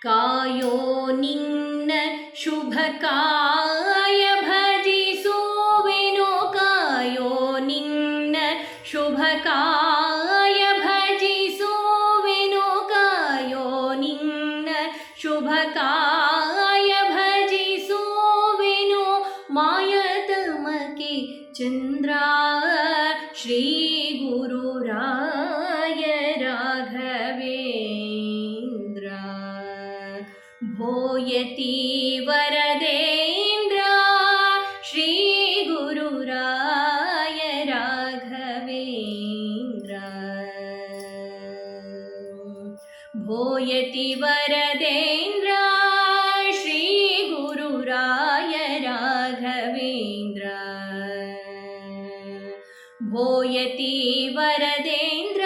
ಕಾಯೋ ನಿನ್ನ ಶುಭ ಕಾಯ ಭಜಿಸುವೆನೋ, ಕಾಯೋ ನಿನ್ನ ಶುಭ ಕಾಯ ಭಜಿಸುವೆನೋ, ಕಾಯೋ ನಿನ್ನ ಶುಭ ಕಾಯ ಭಜಿಸುವೆನೋ, ಮಾಯತಮಕೆ ಚಂದ್ರ ಶ್ರೀ ಗುರುರಾಯ ರಾಘವೇಂದ್ರ. ಭೂಯತಿ ವರದೇಂದ್ರ ಶ್ರೀ ಗುರುರಾಯ ರಾಘವೇಂದ್ರ. ಭೂಯತಿ ವರದೇಂದ್ರ ಶ್ರೀ ಗುರುರಾಯ ರಾಘವೇಂದ್ರ. ಭೂಯತಿ ವರದೇಂದ್ರ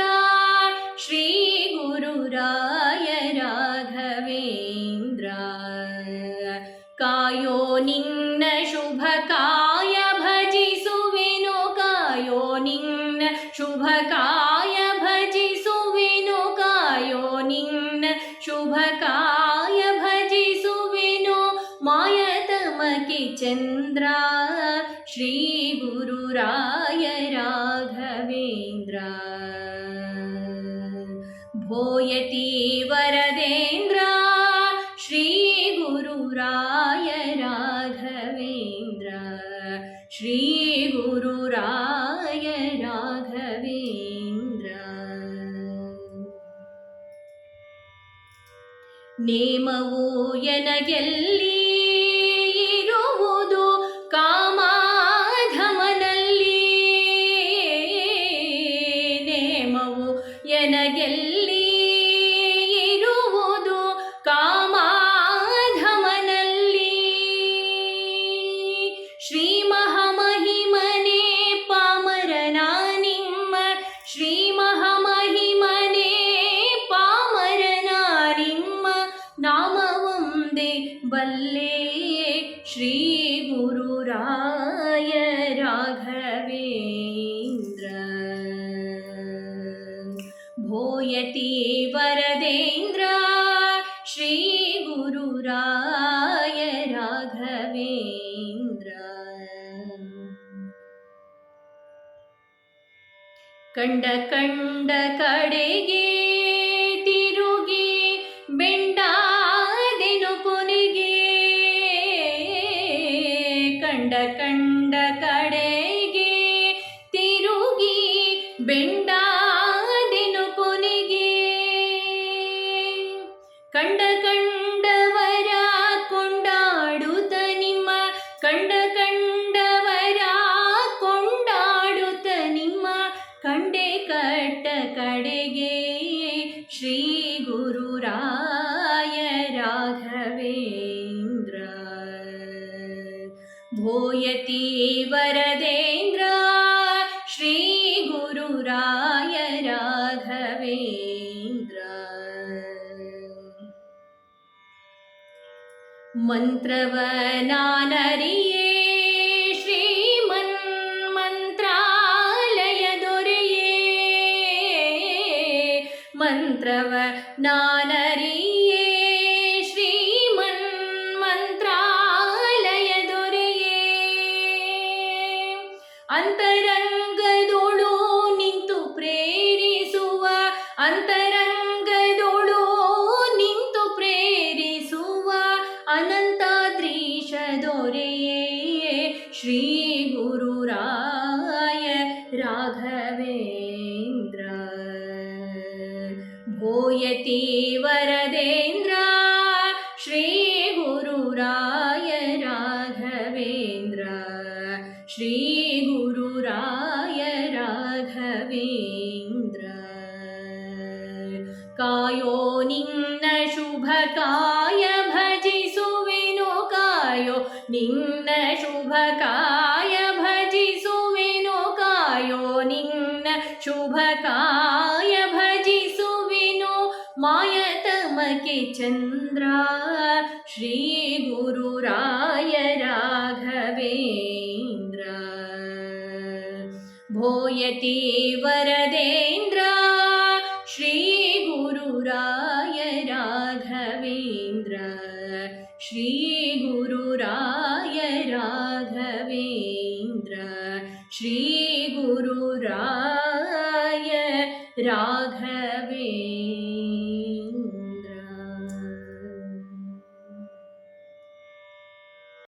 ಶ್ರೀ ಗುರುರಾಯ ರಾಘವೇಂದ್ರ. ಕಾಯೋ ನಿನ್ನ ಶುಭ ಕಾಯ ಭಜಿಸುವೆನೋ, ಕಾಯೋ ನಿನ್ನ ಶುಭ ಕಾಯ ಭಜಿಸುವೆನೋ, ಕಾಯೋ ನಿನ್ನ ಶುಭ ಕಾಯ ಭಜಿಸುವೆನೋ, ಮಾಯತಮಕೆ ಚಂದ್ರ ಶ್ರೀ ಗುರುರಾಯ ರಾಘವೇಂದ್ರ. ಭೂಯತಿ ವರದೇಂದ್ರ ಶ್ರೀ ಗುರುರಾಯ ರಾಘವೇಂದ್ರ. ಶ್ರೀ ಗುರುರಾಯ ರಾಘವೇಂದ್ರ. ನೇಮವು ಎನಗೆಲ್ಲಿ ಇರುವುದು ಕಾಮಾಧಮನಲ್ಲಿ, ನೇಮವು ಎನಗೆಲ್ಲಿ ಇರುವುದು ಕಾಮಾಧಮನಲ್ಲಿ. ಶ್ರೀ ಮಹಾಮಹಿಮನೆ ಪಾಮರನ ನಿಮ್ಮ, ಶ್ರೀ ಮಹಾಮಹಿಮನೆ ಪಾಮರನ ನಿಮ್ಮ, ನಾಮವೊಂದೇ ಬಲ್ಲೆ ಶ್ರೀ ಗುರುರಾಯ ರಾಘವೇಂದ್ರ. ಭೂಯತಿ ವರದೇಂದ್ರ ಶ್ರೀ ಗುರುರಾಯ ರಾಘವೇಂದ್ರ. ಕಂಡ ಕಂಡ ಕಡೆಗೆ ತಿರುಗಿ ಬೆಂಡಾದೆನು ಕೊನೆಗೆ, ಕಂಡ ಕಂಡ ಕಡೆಗೆ ತಿರುಗಿ ಬೆಂಡಾದೆನು ಕೊನೆಗೆ. ಕಂಡ ಕಂಡವರ ಕೊಂಡಾಡುತ್ತ ನಿಮ್ಮ, ಕಂಡ ಕಂಡವರ ಕೊಂಡಾಡುತ್ತ ನಿಮ್ಮ, ಕಂಡೆ ಕಟ್ಟ ಕಡೆಗೆ ಶ್ರೀ ಗುರುರಾಯ ರಾಘವೇಂದ್ರ. ಭೂಯತಿ ವರದೇಂದ್ರ ಶ್ರೀ ಗುರುರಾಯ ರಾಘವೇಂದ್ರ. ಮಂತ್ರವ ನಾನರಿಯೇ ಶ್ರೀಮನ್ ಮಂತ್ರಾಲಯ ದೊರೆಯೇ, ಮಂತ್ರವ ನಾನರಿಯೇ ಶ್ರೀಮನ್ ಮಂತ್ರಾಲಯ ದೊರೆಯೇ. ಅಂತರಂಗದೊಳು ನಿಂತು ಪ್ರೇರಿಸುವ, ಅಂತರಂಗದೊಳು ನಿಂತು ಪ್ರೇರಿಸುವ, ಅನಂತಾದ್ರೀಶ ದೊರೆಯೇ ಶ್ರೀ ಗುರುರಾಯ ರಾಘವೇಂದ್ರ. ಭೂಯತಿ ವರದೇಂದ್ರ ಶ್ರೀ ಗುರುರಾಯ ರಾಘವೇಂದ್ರ. ಶ್ರೀ ಗುರುರಾಯ ರಾಘವೇಂದ್ರ. ಕಾಯೋ ನಿನ್ನ ಶುಭ ಕಾಯ ಭಜಿಸುವೆನೋ, ಕಾಯೋ ನಿನ್ನ ಶುಭ ಕಾಯ ಭಜಿಸುವೆನೋ, ಕಾಯೋ ನಿನ್ನ ಶುಭ ಕಾಯ ಭಜಿಸುವೆನೋ, ಮಾಯತಮಕೆ ಚಂದ್ರ ಶ್ರೀ ಗುರುರಾಯ ರಾಘವೇಂದ್ರ. ಭೂಯತಿ ವರದೇಂದ್ರ ಶ್ರೀ ಗುರುರಾಯ ರಾಘವೇಂದ್ರ. ಶ್ರೀ ಗುರುರಾಯ ರಾಘವೇಂದ್ರ ಶ್ರೀ ಗುರುರಾಯ ರಾಘವೇಂದ್ರ